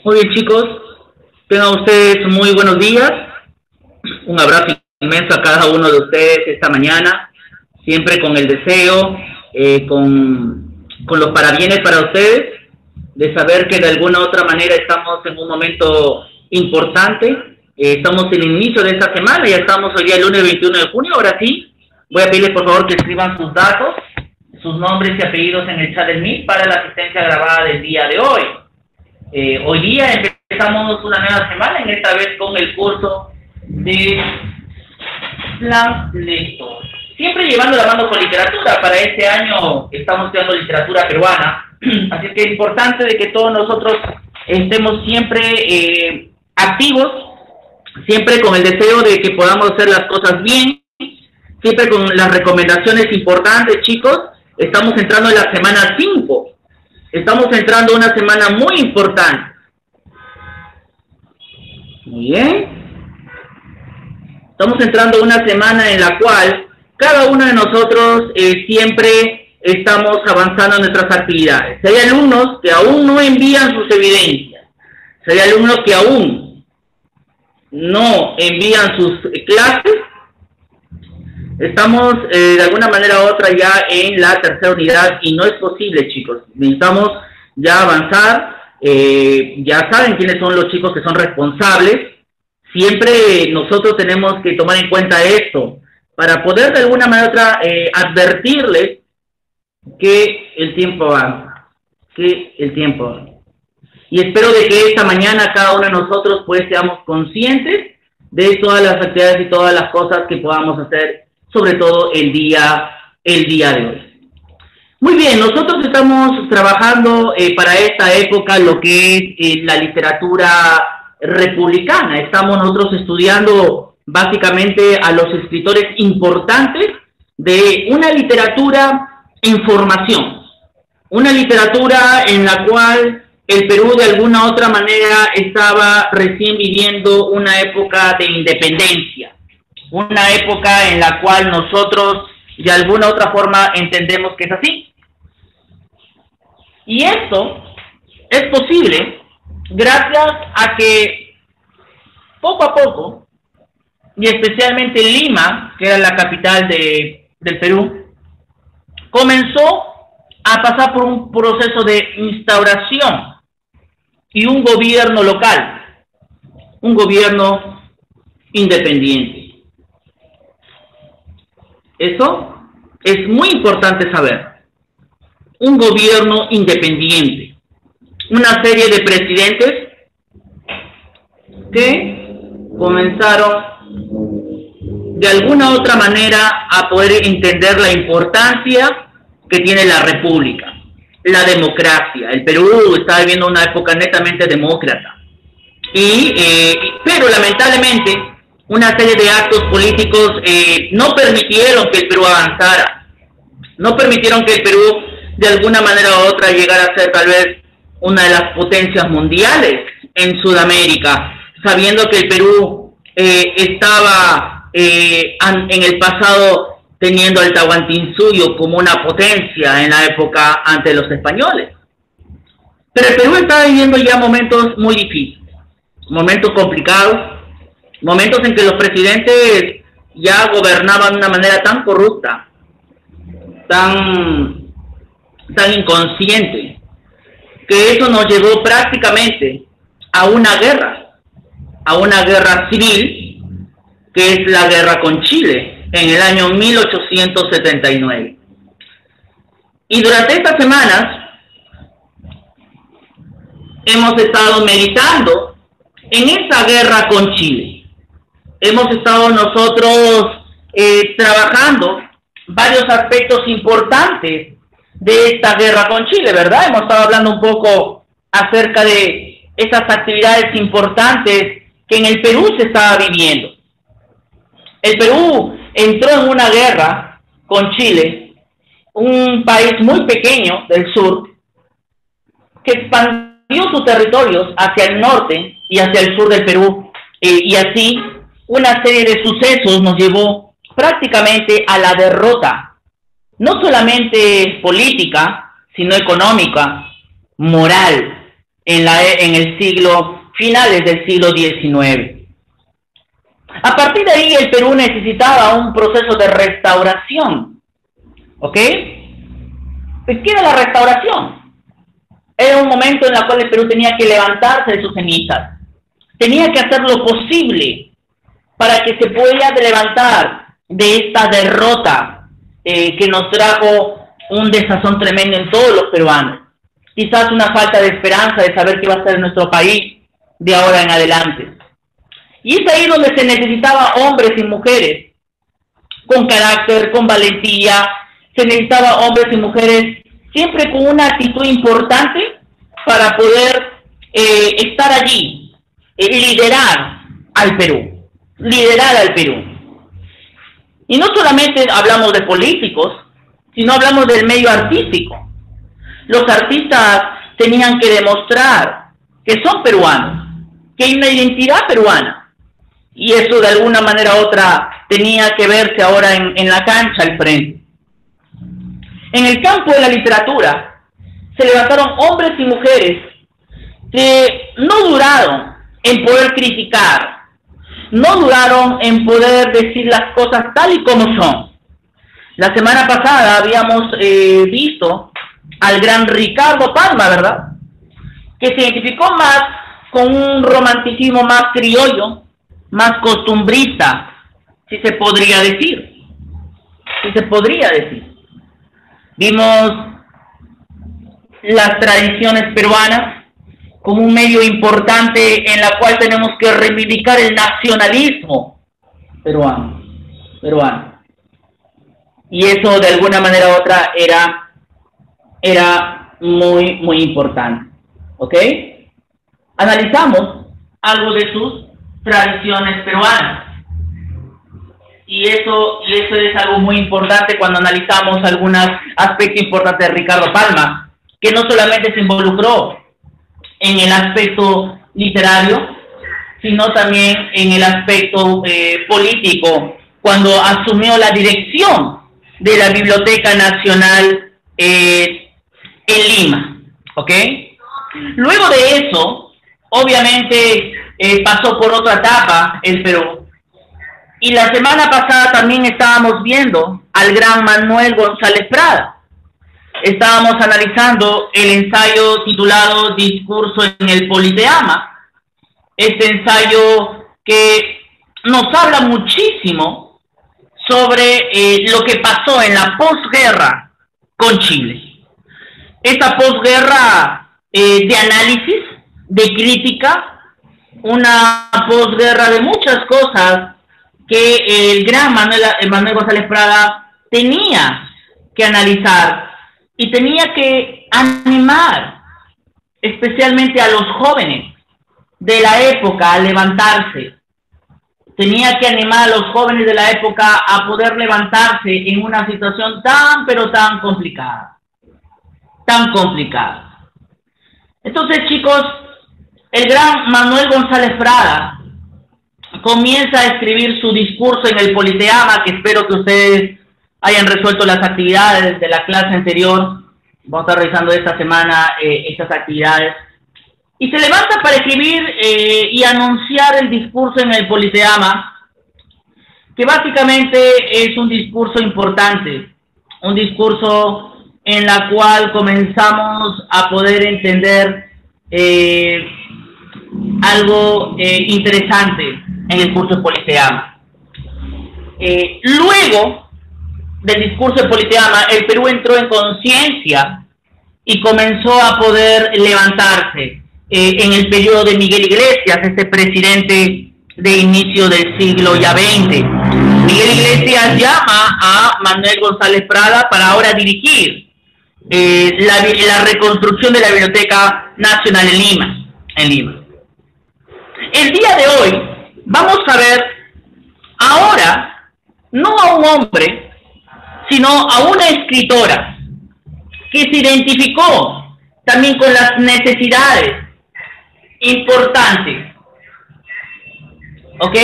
Muy bien, chicos, tengan ustedes muy buenos días. Un abrazo inmenso a cada uno de ustedes esta mañana, siempre con el deseo, con los parabienes para ustedes, de saber que de alguna u otra manera estamos en un momento importante. Estamos en el inicio de esta semana, ya estamos hoy día el lunes 21 de junio. Ahora sí, voy a pedirles por favor que escriban sus datos, sus nombres y apellidos en el chat del Meet para la asistencia grabada del día de hoy. Hoy día empezamos una nueva semana, en esta vez con el curso de plan lector. Siempre llevando la mano con literatura. Para este año estamos estudiando literatura peruana, así que es importante de que todos nosotros estemos siempre activos, siempre con el deseo de que podamos hacer las cosas bien, siempre con las recomendaciones importantes, chicos. Estamos entrando en la semana 5. Estamos entrando en una semana muy importante. Muy bien. Estamos entrando en una semana en la cual cada uno de nosotros siempre estamos avanzando en nuestras actividades. Si hay alumnos que aún no envían sus evidencias, si hay alumnos que aún no envían sus clases, estamos de alguna manera u otra ya en la tercera unidad y no es posible, chicos. Necesitamos ya avanzar. Ya saben quiénes son los chicos que son responsables. Siempre nosotros tenemos que tomar en cuenta esto para poder de alguna manera u otra advertirles que el tiempo avanza, Y espero de que esta mañana cada uno de nosotros pues seamos conscientes de todas las actividades y todas las cosas que podamos hacer, sobre todo el día de hoy. Muy bien, nosotros estamos trabajando para esta época lo que es la literatura republicana. Estamos nosotros estudiando básicamente a los escritores importantes de una literatura en formación, una literatura en la cual el Perú de alguna u otra manera estaba recién viviendo una época de independencia, una época en la cual nosotros de alguna u otra forma entendemos que es así. Y esto es posible gracias a que poco a poco, y especialmente Lima, que era la capital del Perú, comenzó a pasar por un proceso de instauración y un gobierno local, un gobierno independiente. Eso es muy importante saber. Un gobierno independiente. Una serie de presidentes que comenzaron de alguna u otra manera a poder entender la importancia que tiene la república, la democracia. El Perú está viviendo una época netamente demócrata. Pero lamentablemente una serie de actos políticos no permitieron que el Perú avanzara, no permitieron que el Perú de alguna manera u otra llegara a ser tal vez una de las potencias mundiales en Sudamérica, sabiendo que el Perú estaba en el pasado teniendo al Tahuantinsuyo como una potencia en la época ante los españoles. Pero el Perú estaba viviendo ya momentos muy difíciles, momentos complicados, momentos en que los presidentes ya gobernaban de una manera tan corrupta, tan inconsciente, que eso nos llevó prácticamente a una guerra civil, que es la guerra con Chile, en el año 1879. Y durante estas semanas hemos estado meditando en esa guerra con Chile. Hemos estado nosotros trabajando varios aspectos importantes de esta guerra con Chile, ¿verdad? Hemos estado hablando un poco acerca de esas actividades importantes que en el Perú se estaba viviendo. El Perú entró en una guerra con Chile, un país muy pequeño del sur, que expandió sus territorios hacia el norte y hacia el sur del Perú, y así una serie de sucesos nos llevó prácticamente a la derrota, no solamente política, sino económica, moral, en el finales del siglo XIX. A partir de ahí el Perú necesitaba un proceso de restauración. ¿Ok? Pues, ¿qué era la restauración? Era un momento en el cual el Perú tenía que levantarse de sus cenizas. Tenía que hacer lo posible para que se pudiera levantar de esta derrota que nos trajo un desazón tremendo en todos los peruanos. Quizás una falta de esperanza de saber qué va a ser nuestro país de ahora en adelante. Y es ahí donde se necesitaba hombres y mujeres con carácter, con valentía. Se necesitaba hombres y mujeres siempre con una actitud importante para poder estar allí, liderar al Perú. Y no solamente hablamos de políticos, sino hablamos del medio artístico. Los artistas tenían que demostrar que son peruanos, que hay una identidad peruana. Y eso de alguna manera u otra tenía que verse ahora en la cancha al frente. En el campo de la literatura se levantaron hombres y mujeres que no duraron en poder criticar, no duraron en poder decir las cosas tal y como son. La semana pasada habíamos visto al gran Ricardo Palma, ¿verdad? Que se identificó más con un romanticismo más criollo, más costumbrista, si se podría decir. Vimos las tradiciones peruanas como un medio importante en la cual tenemos que reivindicar el nacionalismo peruano. Y eso de alguna manera u otra era muy importante. ¿Ok? Analizamos algo de sus tradiciones peruanas. Y eso es algo muy importante cuando analizamos algunos aspectos importantes de Ricardo Palma, que no solamente se involucró en el aspecto literario, sino también en el aspecto político, cuando asumió la dirección de la Biblioteca Nacional en Lima. ¿Ok? Luego de eso, obviamente, pasó por otra etapa el Perú. Y la semana pasada también estábamos viendo al gran Manuel González Prada. Estábamos analizando el ensayo titulado Discurso en el Politeama. Este ensayo que nos habla muchísimo sobre lo que pasó en la posguerra con Chile. Esta posguerra de análisis, de crítica, una posguerra de muchas cosas que el gran Manuel González Prada tenía que analizar y tenía que animar especialmente a los jóvenes de la época a levantarse. Tenía que animar a los jóvenes de la época a poder levantarse en una situación pero tan complicada. Entonces, chicos, el gran Manuel González Prada comienza a escribir su discurso en el Politeama, que espero que ustedes hayan resuelto las actividades de la clase anterior. Vamos a estar revisando esta semana estas actividades. Y se levanta para escribir y anunciar el discurso en el Politeama, que básicamente es un discurso importante, un discurso en la cual comenzamos a poder entender algo interesante en el curso de Politeama. Luego del discurso de Politeama, el Perú entró en conciencia y comenzó a poder levantarse en el periodo de Miguel Iglesias, este presidente de inicio del siglo ya XX. Miguel Iglesias llama a Manuel González Prada para ahora dirigir la reconstrucción de la Biblioteca Nacional en Lima. El día de hoy vamos a ver ahora no a un hombre, sino a una escritora que se identificó también con las necesidades importantes. ¿Ok?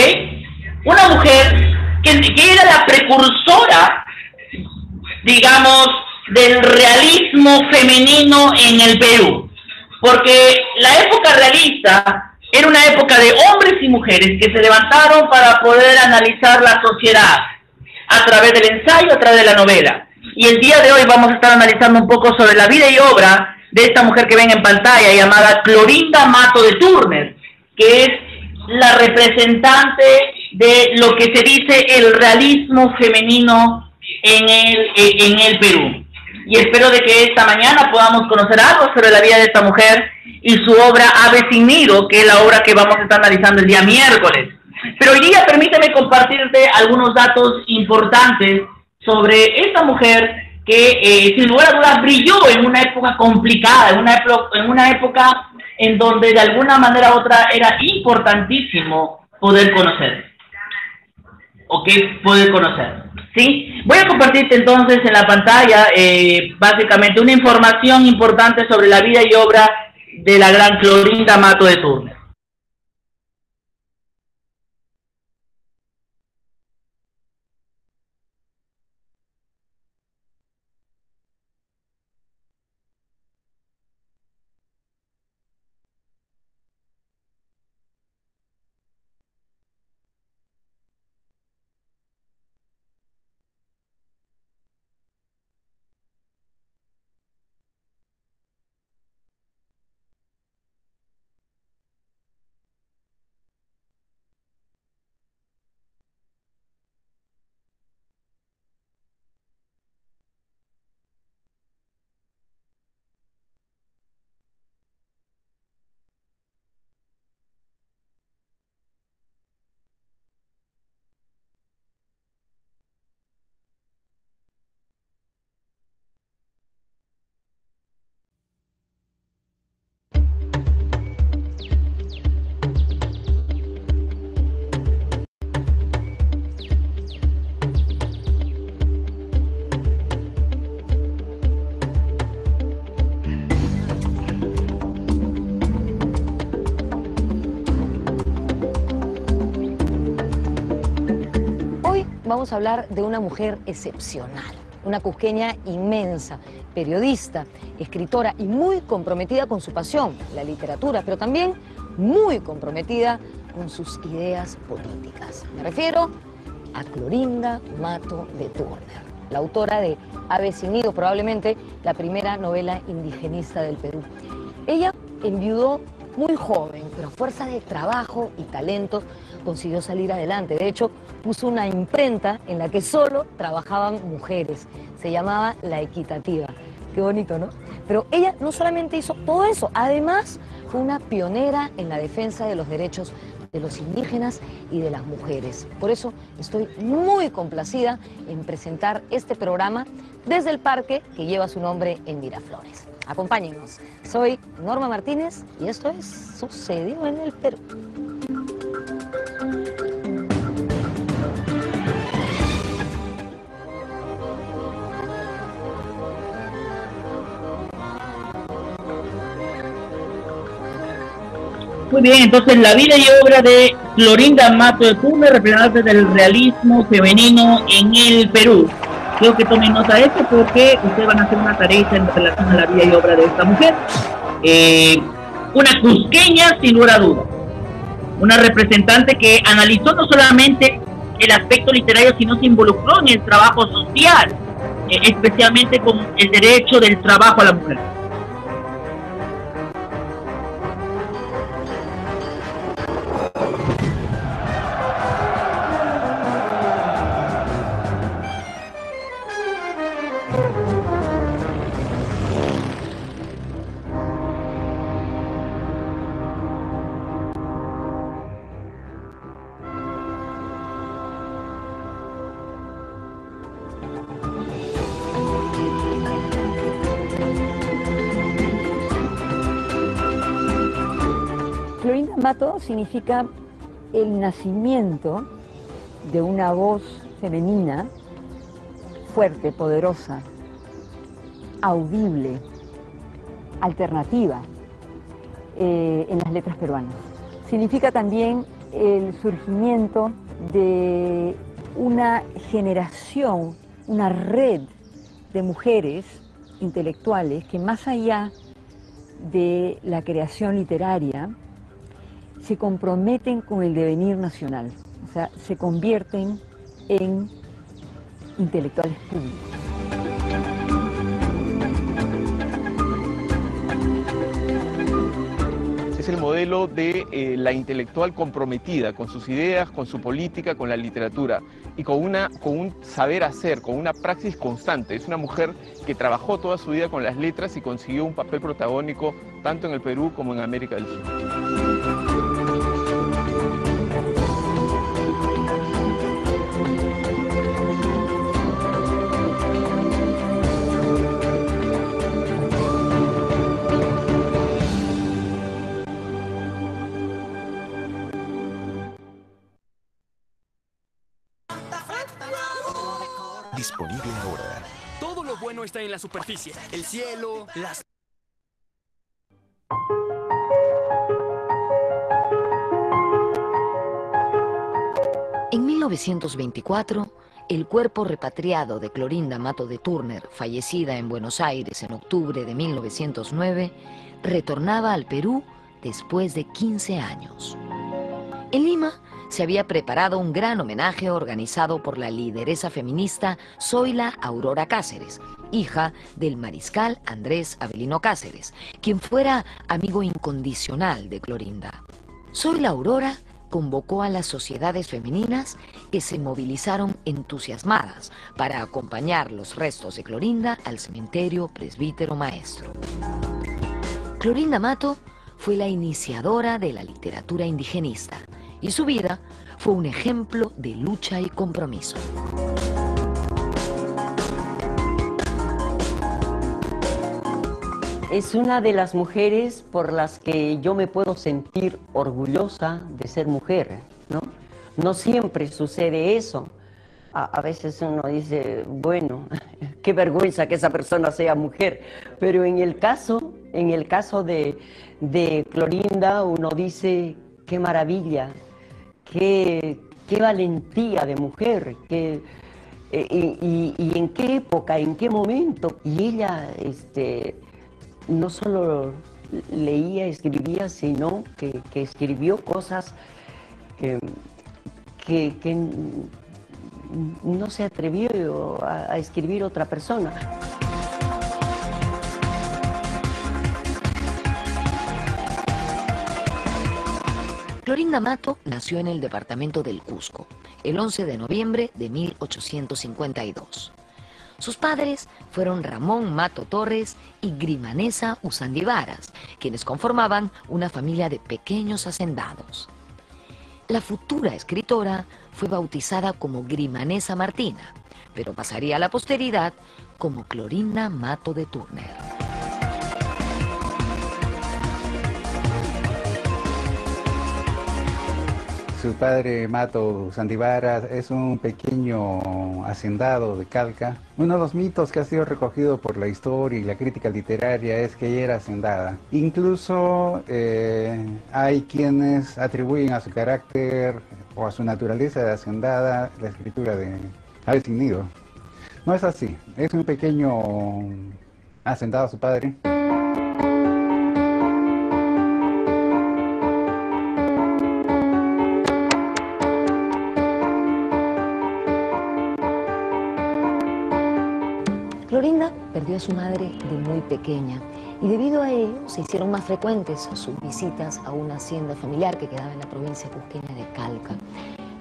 Una mujer que era la precursora, digamos, del realismo femenino en el Perú. porque la época realista era una época de hombres y mujeres que se levantaron para poder analizar la sociedad a través del ensayo, a través de la novela. Y el día de hoy vamos a estar analizando un poco sobre la vida y obra de esta mujer que ven en pantalla, llamada Clorinda Mato de Turner, que es la representante de lo que se dice el realismo femenino en el Perú. Y espero de que esta mañana podamos conocer algo sobre la vida de esta mujer y su obra Ave sin nido, que es la obra que vamos a estar analizando el día miércoles. Pero hoy día permíteme compartirte algunos datos importantes sobre esta mujer que sin lugar a dudas brilló en una época complicada, en una época en donde de alguna manera u otra era importantísimo poder conocer. Poder conocer. ¿Sí? Voy a compartirte entonces en la pantalla básicamente una información importante sobre la vida y obra de la gran Clorinda Mato de Turner. Vamos a hablar de una mujer excepcional, una cusqueña inmensa, periodista, escritora y muy comprometida con su pasión, la literatura, pero también muy comprometida con sus ideas políticas. Me refiero a Clorinda Mato de Turner, la autora de Ave sin nido, probablemente la primera novela indigenista del Perú. Ella enviudó muy joven, pero a fuerza de trabajo y talento consiguió salir adelante. De hecho, puso una imprenta en la que solo trabajaban mujeres. Se llamaba La Equitativa. Qué bonito, ¿no? Pero ella no solamente hizo todo eso, además fue una pionera en la defensa de los derechos de los indígenas y de las mujeres. Por eso estoy muy complacida en presentar este programa desde el parque que lleva su nombre en Miraflores. Acompáñenos. Soy Norma Martínez y esto es Sucedió en el Perú. Muy bien, entonces la vida y obra de Clorinda Mato de Turner, representante del realismo femenino en el Perú. Quiero que tomen nota de esto porque ustedes van a hacer una tarea en relación a la vida y obra de esta mujer. Una cusqueña sin lugar a dudas. Una representante que analizó no solamente el aspecto literario, sino se involucró en el trabajo social, especialmente con el derecho del trabajo a la mujer. Clorinda Mato significa el nacimiento de una voz femenina fuerte, poderosa, audible, alternativa en las letras peruanas. Significa también el surgimiento de una generación, una red de mujeres intelectuales que más allá de la creación literaria se comprometen con el devenir nacional, o sea, se convierten en intelectuales públicos. Es el modelo de la intelectual comprometida con sus ideas, con su política, con la literatura y con un saber hacer, con una praxis constante. Es una mujer que trabajó toda su vida con las letras y consiguió un papel protagónico tanto en el Perú como en América del Sur. Disponible ahora. Todo lo bueno está en la superficie. El cielo, las... En 1924, el cuerpo repatriado de Clorinda Mato de Turner, fallecida en Buenos Aires en octubre de 1909, retornaba al Perú después de 15 años. En Lima se había preparado un gran homenaje organizado por la lideresa feminista Zoila Aurora Cáceres, hija del mariscal Andrés Avelino Cáceres, quien fuera amigo incondicional de Clorinda. Zoila Aurora convocó a las sociedades femeninas que se movilizaron entusiasmadas para acompañar los restos de Clorinda al cementerio Presbítero Maestro. Clorinda Mato fue la iniciadora de la literatura indigenista y su vida fue un ejemplo de lucha y compromiso. Es una de las mujeres por las que yo me puedo sentir orgullosa de ser mujer, ¿no? No siempre sucede eso. A veces uno dice, bueno, qué vergüenza que esa persona sea mujer, pero en el caso de Clorinda uno dice, qué maravilla, qué valentía de mujer, y en qué época, en qué momento. Y ella no solo leía, escribía, sino que escribió cosas que no se atrevió a escribir otra persona. Clorinda Mato nació en el departamento del Cusco, el 11 de noviembre de 1852. Sus padres fueron Ramón Mato Torres y Grimanesa Usandivaras, quienes conformaban una familia de pequeños hacendados. La futura escritora fue bautizada como Grimanesa Martina, pero pasaría a la posteridad como Clorinda Mato de Turner. Su padre, Mato Usandivaras, es un pequeño hacendado de Calca. Uno de los mitos que ha sido recogido por la historia y la crítica literaria es que ella era hacendada. Incluso hay quienes atribuyen a su carácter o a su naturaleza de hacendada la escritura de Ave sin nido. No es así, es un pequeño hacendado su padre. Clorinda perdió a su madre de muy pequeña y debido a ello se hicieron más frecuentes sus visitas a una hacienda familiar que quedaba en la provincia cusqueña de Calca.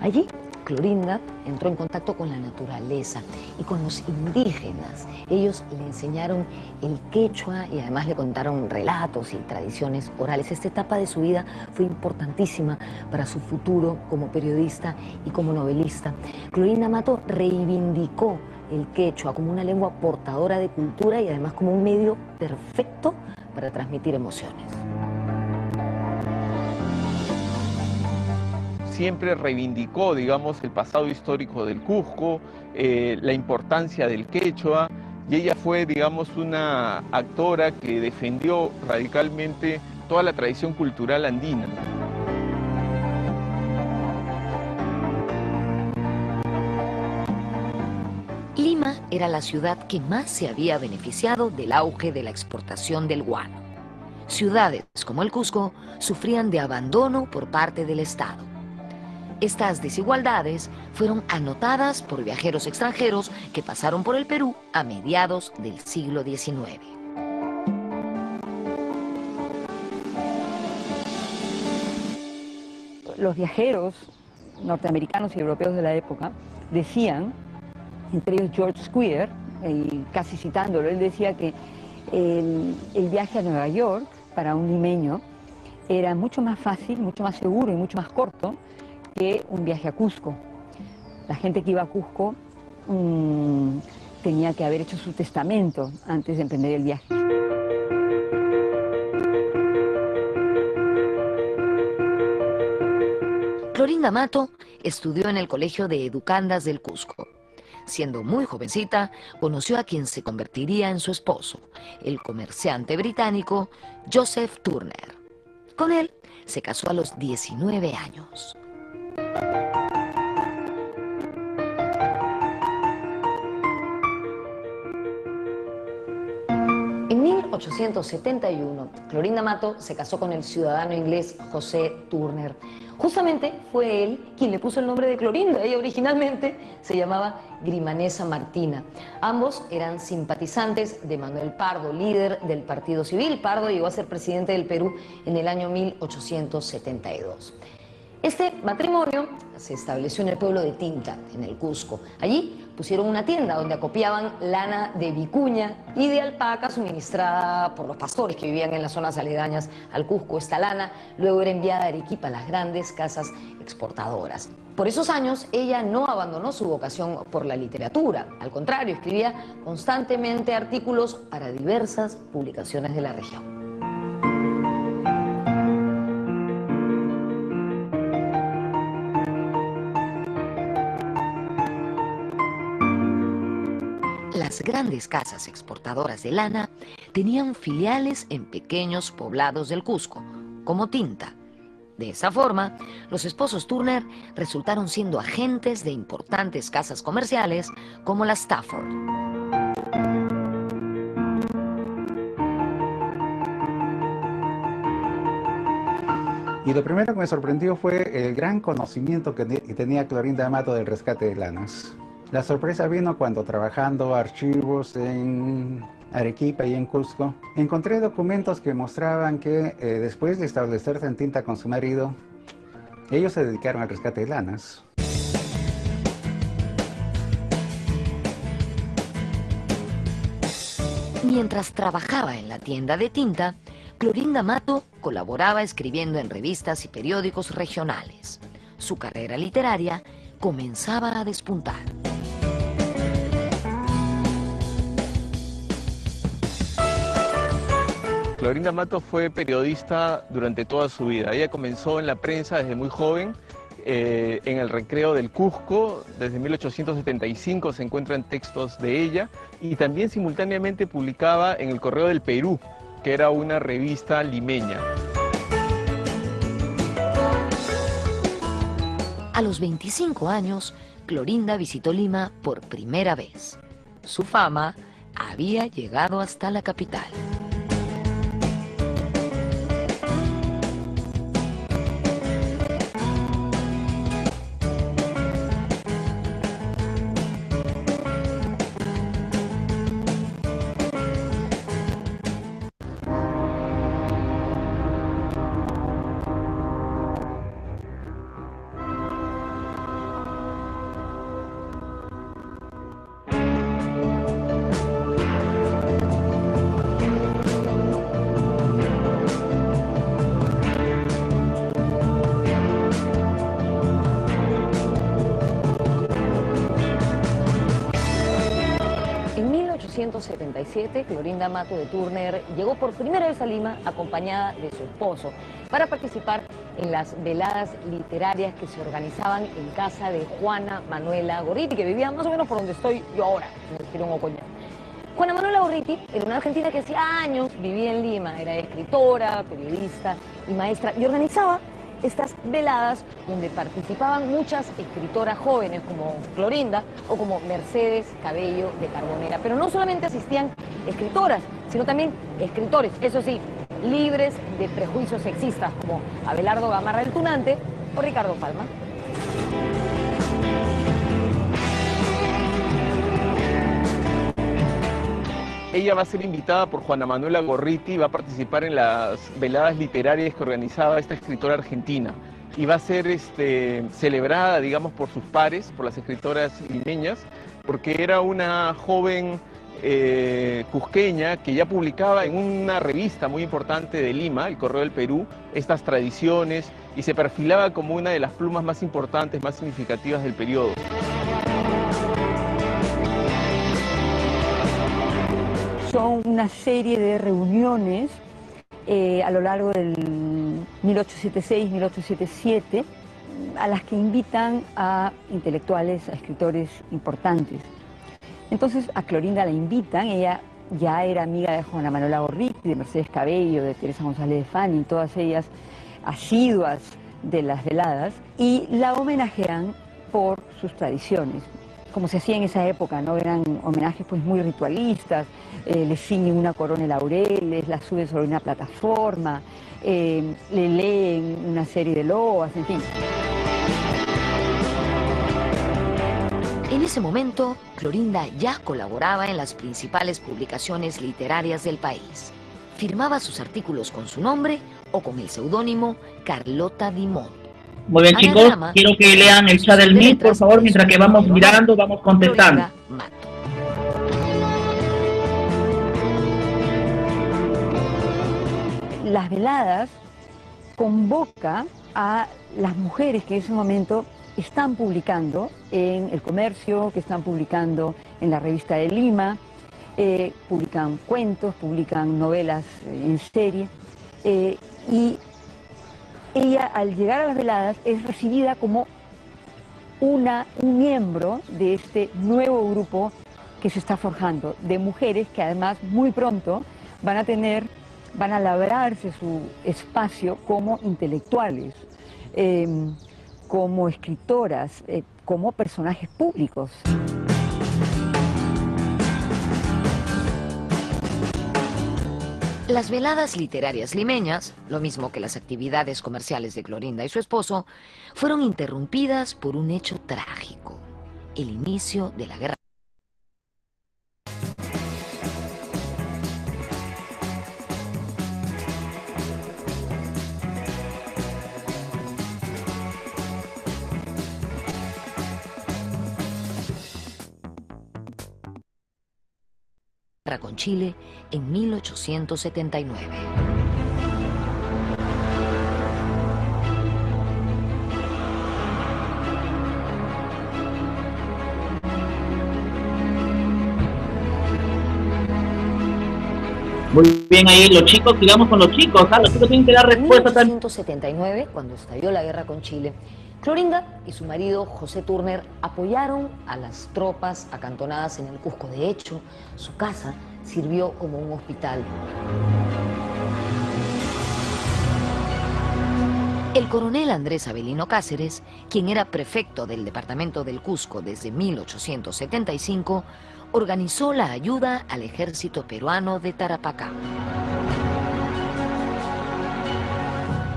Allí, Clorinda entró en contacto con la naturaleza y con los indígenas. Ellos le enseñaron el quechua y además le contaron relatos y tradiciones orales. Esta etapa de su vida fue importantísima para su futuro como periodista y como novelista. Clorinda Mato reivindicó el quechua como una lengua portadora de cultura y además como un medio perfecto para transmitir emociones. Siempre reivindicó, digamos, el pasado histórico del Cusco, la importancia del quechua, y ella fue, digamos, una actora que defendió radicalmente toda la tradición cultural andina. Lima era la ciudad que más se había beneficiado del auge de la exportación del guano. ciudades como el Cusco sufrían de abandono por parte del Estado. Estas desigualdades fueron anotadas por viajeros extranjeros que pasaron por el Perú a mediados del siglo XIX. Los viajeros norteamericanos y europeos de la época decían, entre ellos George Squier, casi citándolo, él decía que el viaje a Nueva York para un limeño era mucho más fácil, mucho más seguro y mucho más corto que un viaje a Cusco. La gente que iba a Cusco tenía que haber hecho su testamento antes de emprender el viaje. Clorinda Mato estudió en el Colegio de Educandas del Cusco. Siendo muy jovencita, conoció a quien se convertiría en su esposo, el comerciante británico Joseph Turner. Con él se casó a los 19 años. En 1871, Clorinda Mato se casó con el ciudadano inglés José Turner. Justamente fue él quien le puso el nombre de Clorinda. Ella originalmente se llamaba Grimanesa Martina. Ambos eran simpatizantes de Manuel Pardo, líder del Partido Civil. Pardo llegó a ser presidente del Perú en el año 1872. Este matrimonio se estableció en el pueblo de Tinta, en el Cusco. Allí pusieron una tienda donde acopiaban lana de vicuña y de alpaca suministrada por los pastores que vivían en las zonas aledañas al Cusco. Esta lana luego era enviada a Arequipa, a las grandes casas exportadoras. Por esos años ella no abandonó su vocación por la literatura. Al contrario, escribía constantemente artículos para diversas publicaciones de la región. Las grandes casas exportadoras de lana tenían filiales en pequeños poblados del Cusco, como Tinta. De esa forma, los esposos Turner resultaron siendo agentes de importantes casas comerciales como la Stafford. Y lo primero que me sorprendió fue el gran conocimiento que tenía Clorinda Mato del rescate de lanas. La sorpresa vino cuando, trabajando archivos en Arequipa y en Cusco, encontré documentos que mostraban que después de establecerse en Tinta con su marido, ellos se dedicaron al rescate de lanas. Mientras trabajaba en la tienda de Tinta, Clorinda Mato colaboraba escribiendo en revistas y periódicos regionales. Su carrera literaria comenzaba a despuntar. Clorinda Mato fue periodista durante toda su vida. Ella comenzó en la prensa desde muy joven, en el Recreo del Cusco. Desde 1875 se encuentran textos de ella, y también simultáneamente publicaba en el Correo del Perú, que era una revista limeña. A los 25 años, Clorinda visitó Lima por primera vez. Su fama había llegado hasta la capital. En 1877, Clorinda Mato de Turner llegó por primera vez a Lima acompañada de su esposo para participar en las veladas literarias que se organizaban en casa de Juana Manuela Gorriti, que vivía más o menos por donde estoy yo ahora, en el Girón Ocoña. Juana Manuela Gorriti era una argentina que hacía años vivía en Lima, era escritora, periodista y maestra, y organizaba estas veladas donde participaban muchas escritoras jóvenes como Clorinda o como Mercedes Cabello de Carbonera. Pero no solamente asistían escritoras, sino también escritores. Eso sí, libres de prejuicios sexistas como Abelardo Gamarra el Tunante o Ricardo Palma. Ella va a ser invitada por Juana Manuela Gorriti y va a participar en las veladas literarias que organizaba esta escritora argentina. Y va a ser celebrada, digamos, por sus pares, por las escritoras limeñas, porque era una joven cusqueña que ya publicaba en una revista muy importante de Lima, El Correo del Perú, estas tradiciones y se perfilaba como una de las plumas más importantes, más significativas del periodo. Son una serie de reuniones a lo largo del 1876-1877 a las que invitan a intelectuales, a escritores importantes. Entonces a Clorinda la invitan, ella ya era amiga de Juana Manuela Gorriti, de Mercedes Cabello, de Teresa González de Fanny, todas ellas asiduas de las veladas, y la homenajean por sus tradiciones. Como se hacía en esa época, ¿no? Eran homenajes pues muy ritualistas, le ciñen una corona de laureles, la suben sobre una plataforma, le leen una serie de loas, en fin. En ese momento, Clorinda ya colaboraba en las principales publicaciones literarias del país. Firmaba sus artículos con su nombre o con el seudónimo Carlota Dimont. Muy bien, chicos, quiero que lean el chat del Meet, por favor, mientras que vamos mirando, vamos contestando. Las veladas convoca a las mujeres que en ese momento están publicando en El Comercio, que están publicando en la Revista de Lima, publican cuentos, publican novelas en serie, y ella, al llegar a las veladas, es recibida como un miembro de este nuevo grupo que se está forjando, de mujeres que además muy pronto van a labrarse su espacio como intelectuales, como escritoras, como personajes públicos. Las veladas literarias limeñas, lo mismo que las actividades comerciales de Clorinda y su esposo, fueron interrumpidas por un hecho trágico: el inicio de la guerra. Con Chile en 1879. Muy bien ahí los chicos, sigamos con los chicos, los chicos tienen que dar respuesta. En 1879, cuando estalló la guerra con Chile, Clorinda y su marido José Turner apoyaron a las tropas acantonadas en el Cusco. De hecho, su casa sirvió como un hospital. El coronel Andrés Avelino Cáceres, quien era prefecto del departamento del Cusco desde 1875, organizó la ayuda al ejército peruano de Tarapacá.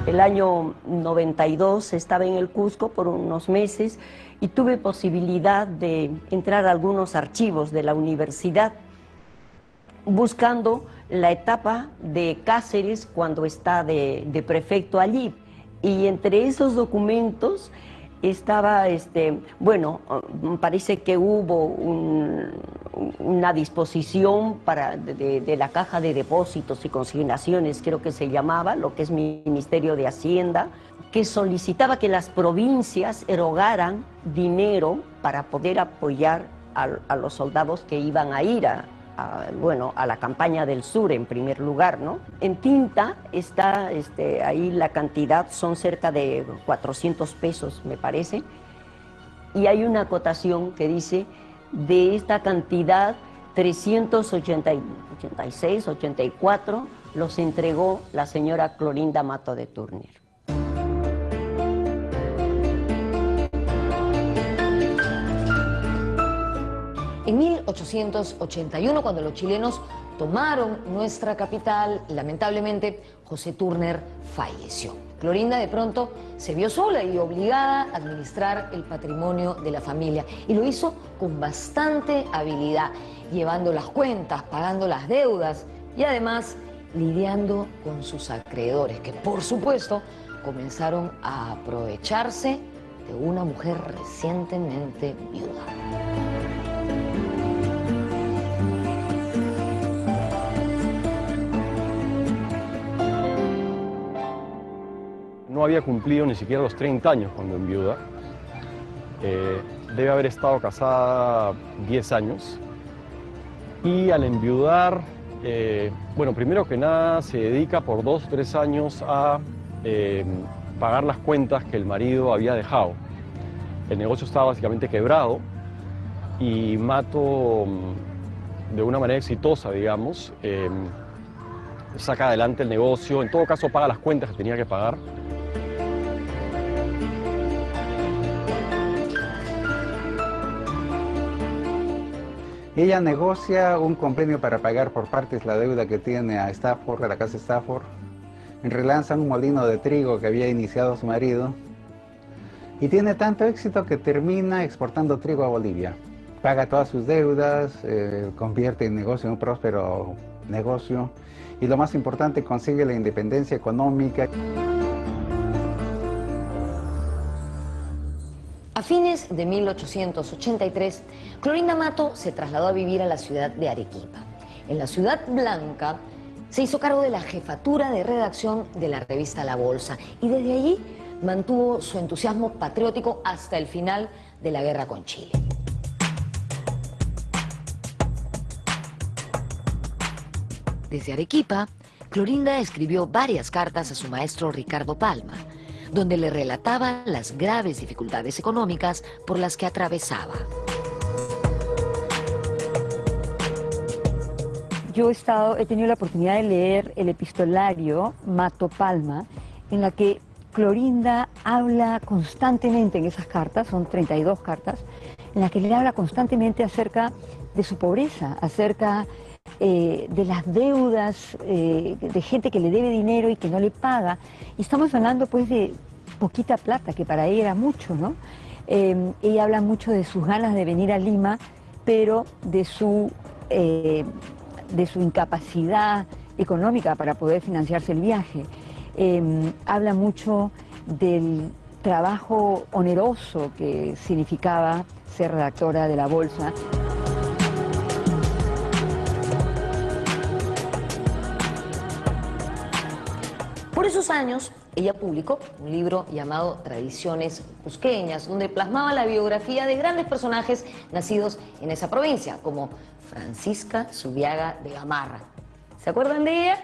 El año 92 estaba en el Cusco por unos meses y tuve posibilidad de entrar a algunos archivos de la universidad buscando la etapa de Cáceres cuando está de prefecto allí. Y entre esos documentos estaba, bueno, parece que hubo una disposición de la Caja de Depósitos y Consignaciones, creo que se llamaba, lo que es Ministerio de Hacienda, que solicitaba que las provincias erogaran dinero para poder apoyar a los soldados que iban a ir a la campaña del sur en primer lugar, ¿no? En tinta está ahí la cantidad, son cerca de 400 pesos, me parece, y hay una acotación que dice, de esta cantidad, 386, 84, los entregó la señora Clorinda Mato de Turner. En 1881, cuando los chilenos tomaron nuestra capital, lamentablemente José Turner falleció. Clorinda de pronto se vio sola y obligada a administrar el patrimonio de la familia, y lo hizo con bastante habilidad, llevando las cuentas, pagando las deudas y además lidiando con sus acreedores, que por supuesto comenzaron a aprovecharse de una mujer recientemente viuda. No había cumplido ni siquiera los 30 años cuando enviuda. Debe haber estado casada 10 años. Y al enviudar, bueno, primero que nada se dedica por 2 o 3 años a pagar las cuentas que el marido había dejado. El negocio estaba básicamente quebrado y Mato, de una manera exitosa, digamos, saca adelante el negocio. En todo caso, paga las cuentas que tenía que pagar. Ella negocia un convenio para pagar por partes la deuda que tiene a Stafford, a la casa Stafford. Relanzan un molino de trigo que había iniciado su marido. Y tiene tanto éxito que termina exportando trigo a Bolivia. Paga todas sus deudas, convierte el negocio en un próspero negocio. Y lo más importante, consigue la independencia económica. A fines de 1883, Clorinda Mato se trasladó a vivir a la ciudad de Arequipa. En la Ciudad Blanca se hizo cargo de la jefatura de redacción de la revista La Bolsa y desde allí mantuvo su entusiasmo patriótico hasta el final de la guerra con Chile. Desde Arequipa, Clorinda escribió varias cartas a su maestro Ricardo Palma, donde le relataba las graves dificultades económicas por las que atravesaba. Yo he tenido la oportunidad de leer el epistolario Mato Palma, en la que Clorinda habla constantemente en esas cartas, son 32 cartas, en las que le habla constantemente acerca de su pobreza, acerca de las deudas, de gente que le debe dinero y que no le paga. Y estamos hablando pues de poquita plata, que para ella era mucho, ¿no? Ella habla mucho de sus ganas de venir a Lima, pero de su incapacidad económica para poder financiarse el viaje. Habla mucho del trabajo oneroso que significaba ser redactora de La Bolsa. Por esos años, ella publicó un libro llamado Tradiciones Cusqueñas, donde plasmaba la biografía de grandes personajes nacidos en esa provincia, como Francisca Zubiaga de Gamarra. ¿Se acuerdan de ella?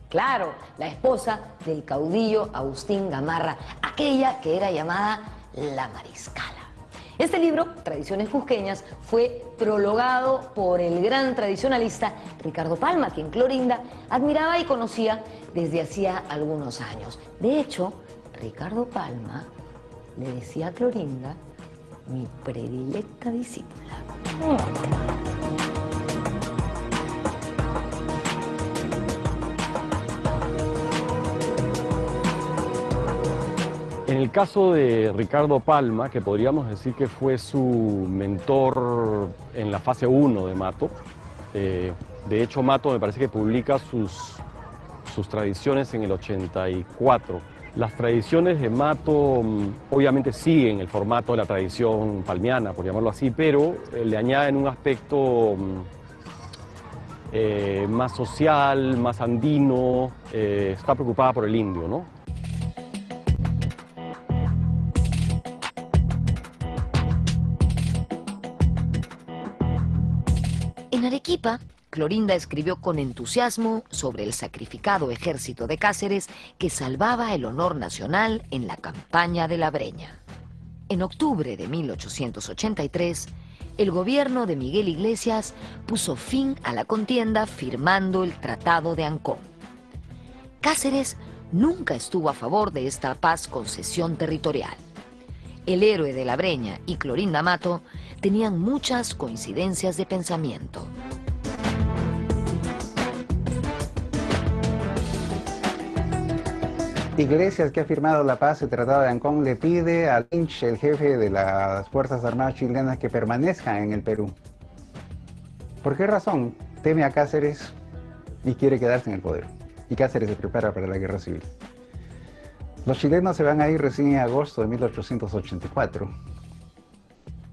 Claro, la esposa del caudillo Agustín Gamarra, aquella que era llamada la Mariscala. Este libro, Tradiciones Cusqueñas, fue prologado por el gran tradicionalista Ricardo Palma, quien Clorinda admiraba y conocía desde hacía algunos años. De hecho, Ricardo Palma le decía a Clorinda, mi predilecta discípula. En el caso de Ricardo Palma, que podríamos decir que fue su mentor en la fase 1 de Mato, de hecho Mato me parece que publica sus tradiciones en el 84. Las tradiciones de Mato obviamente siguen el formato de la tradición palmiana, por llamarlo así, pero le añaden un aspecto más social, más andino, está preocupada por el indio, ¿no? En Arequipa, Clorinda escribió con entusiasmo sobre el sacrificado ejército de Cáceres que salvaba el honor nacional en la campaña de la Breña. En octubre de 1883, el gobierno de Miguel Iglesias puso fin a la contienda firmando el Tratado de Ancón. Cáceres nunca estuvo a favor de esta paz concesión territorial. El héroe de la Breña y Clorinda Mato tenían muchas coincidencias de pensamiento. Iglesias, que ha firmado la paz y tratado de Ancón, le pide a Lynch, el jefe de las Fuerzas Armadas chilenas, que permanezca en el Perú. ¿Por qué razón? Teme a Cáceres y quiere quedarse en el poder. Y Cáceres se prepara para la guerra civil. Los chilenos se van a ir recién en agosto de 1884.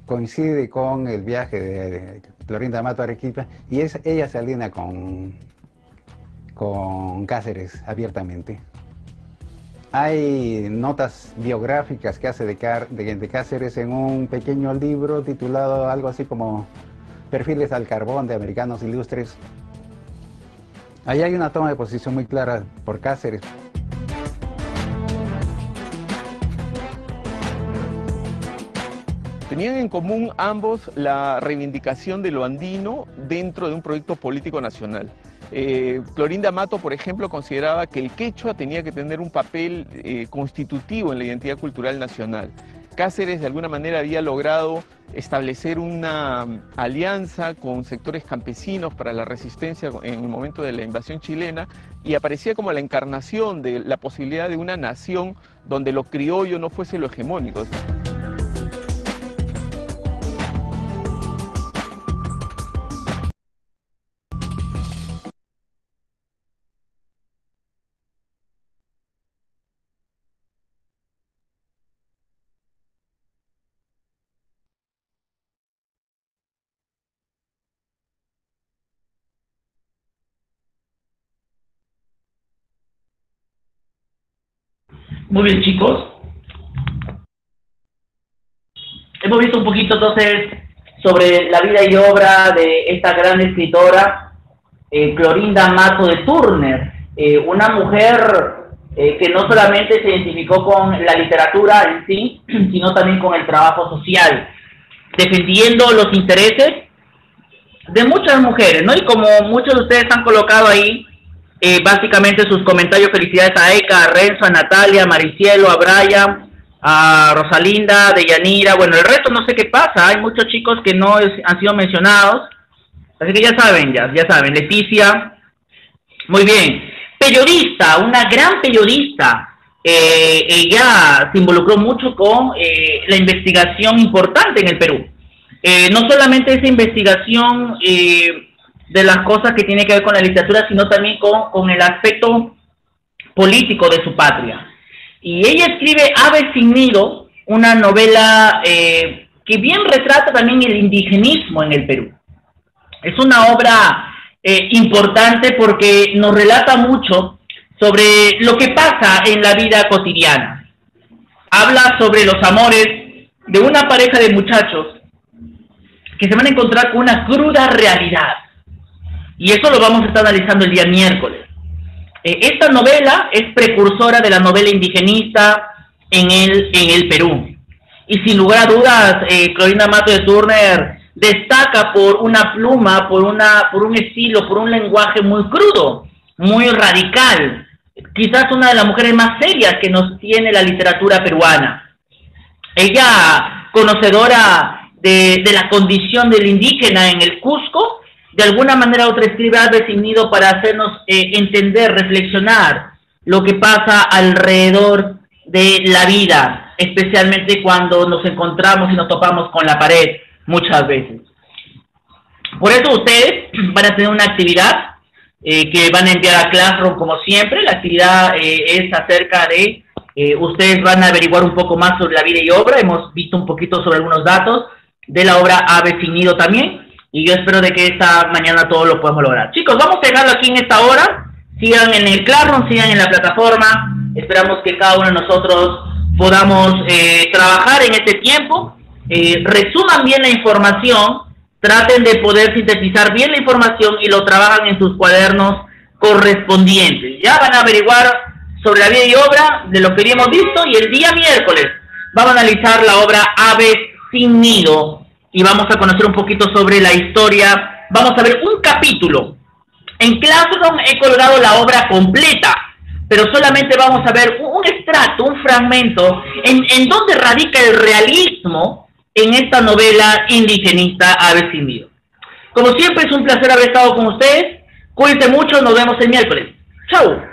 Coincide con el viaje de Clorinda Mato a Arequipa y ella se alinea con Cáceres abiertamente. Hay notas biográficas que hace de Cáceres en un pequeño libro titulado algo así como Perfiles al Carbón de Americanos Ilustres. Ahí hay una toma de posición muy clara por Cáceres. Tenían en común ambos la reivindicación de lo andino dentro de un proyecto político nacional. Clorinda Mato, por ejemplo, consideraba que el quechua tenía que tener un papel constitutivo en la identidad cultural nacional. Cáceres, de alguna manera, había logrado establecer una alianza con sectores campesinos para la resistencia en el momento de la invasión chilena y aparecía como la encarnación de la posibilidad de una nación donde lo criollo no fuese lo hegemónico. Muy bien, chicos. Hemos visto un poquito entonces sobre la vida y obra de esta gran escritora, Clorinda Mato de Turner, una mujer que no solamente se identificó con la literatura en sí, sino también con el trabajo social, defendiendo los intereses de muchas mujeres, ¿no? Y como muchos de ustedes han colocado ahí, básicamente sus comentarios, felicidades a Eka, a Renzo, a Natalia, a Maricielo, a Brian, a Rosalinda, a Deyanira. Bueno, el resto no sé qué pasa, hay muchos chicos que no han sido mencionados, así que ya saben, Leticia, muy bien. Periodista, una gran periodista, ella se involucró mucho con la investigación importante en el Perú. No solamente esa investigación de las cosas que tiene que ver con la literatura, sino también con el aspecto político de su patria. Y ella escribe Ave sin nido, una novela que bien retrata también el indigenismo en el Perú. Es una obra importante porque nos relata mucho sobre lo que pasa en la vida cotidiana. Habla sobre los amores de una pareja de muchachos que se van a encontrar con una cruda realidad. Y eso lo vamos a estar analizando el día miércoles. Esta novela es precursora de la novela indigenista en el Perú. Y sin lugar a dudas, Clorinda Mato de Turner destaca por una pluma, por un estilo, por un lenguaje muy crudo, muy radical. Quizás una de las mujeres más serias que nos tiene la literatura peruana. Ella, conocedora de la condición del indígena en el Cusco, de alguna manera u otra escribe Ave sin nido para hacernos entender, reflexionar lo que pasa alrededor de la vida, especialmente cuando nos encontramos y nos topamos con la pared muchas veces. Por eso ustedes van a tener una actividad que van a enviar a Classroom como siempre. La actividad es acerca de, ustedes van a averiguar un poco más sobre la vida y obra. Hemos visto un poquito sobre algunos datos de la obra Ave sin nido también. Y yo espero de que esta mañana todo lo podamos lograr. Chicos, vamos a dejarlo aquí en esta hora. Sigan en el Classroom, sigan en la plataforma. Esperamos que cada uno de nosotros podamos trabajar en este tiempo. Resuman bien la información, traten de poder sintetizar bien la información y lo trabajan en sus cuadernos correspondientes. Ya van a averiguar sobre la vida y obra de lo que habíamos visto, y el día miércoles vamos a analizar la obra Ave sin nido y vamos a conocer un poquito sobre la historia. Vamos a ver un capítulo. En Classroom he colgado la obra completa, pero solamente vamos a ver un extracto, un fragmento, en donde radica el realismo en esta novela indigenista Ave sin Nido. Como siempre, es un placer haber estado con ustedes. Cuídense mucho, nos vemos el miércoles. ¡Chau!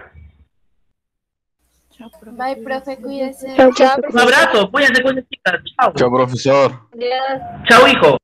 Bye, profe, cuídese. Un abrazo, cuídense, chicas. Chau. Chao, profesor. Adiós. Chau, hijo.